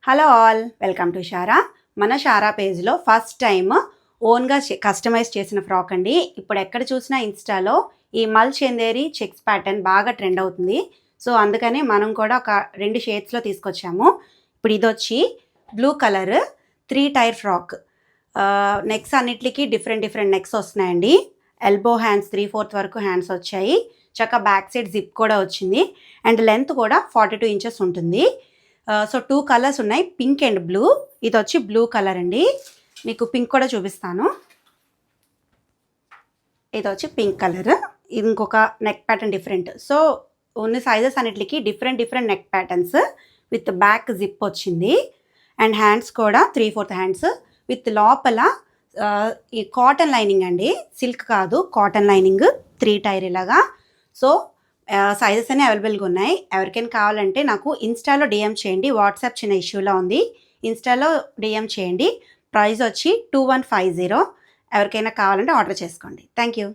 Hello all, welcome to Sarah. మన షారా పేజ్లో first time ఓన్గా కస్టమైజ్ చేసిన ఫ్రాక్ అండి. ఇప్పుడు ఎక్కడ చూసినా ఇన్స్టాలో ఈ మల్ చందేరి చెక్స్ ప్యాటర్న్ బాగా ట్రెండ్ అవుతుంది. సో అందుకని మనం కూడా ఒక 2 షేడ్స్లో తీసుకొచ్చాము. ఇప్పుడు ఇది వచ్చి blue colour 3 tier frock. Necks అన్నిటికీ డిఫరెంట్ నెక్స్ వస్తున్నాయండి. ఎల్బో హ్యాండ్స్ 3/4 వరకు హ్యాండ్స్ వచ్చాయి. చక్కగా బ్యాక్ సైడ్ జిప్ కూడా వచ్చింది. అండ్ లెంత్ కూడా 42 ఇంచెస్ ఉంటుంది. సో 2 కలర్స్ ఉన్నాయి, పింక్ అండ్ బ్లూ. ఇది వచ్చి బ్లూ కలర్ అండి. మీకు పింక్ కూడా చూపిస్తాను. ఇది వచ్చి పింక్ కలర్. ఇది ఇంకొక neck pattern different. So only sizes అన్నిటికి different neck patterns with back zip వచ్చింది. అండ్ హ్యాండ్స్ కూడా 3/4 హ్యాండ్స్ విత్ లోపల ఈ కాటన్ లైనింగ్ అండి, సిల్క్ కాదు, కాటన్ లైనింగ్ 3 టైర్ ఇలాగా. సో సైజెస్ అన్నీ అవైలబుల్గా ఉన్నాయి. ఎవరికైనా కావాలంటే నాకు ఇన్స్టాలో డిఎం చేయండి. వాట్సాప్ చిన్న ఇష్యూలో ఉంది, ఇన్స్టాలో డిఎం చేయండి. ప్రైస్ వచ్చి 2150. ఎవరికైనా కావాలంటే ఆర్డర్ చేసుకోండి. Thank you.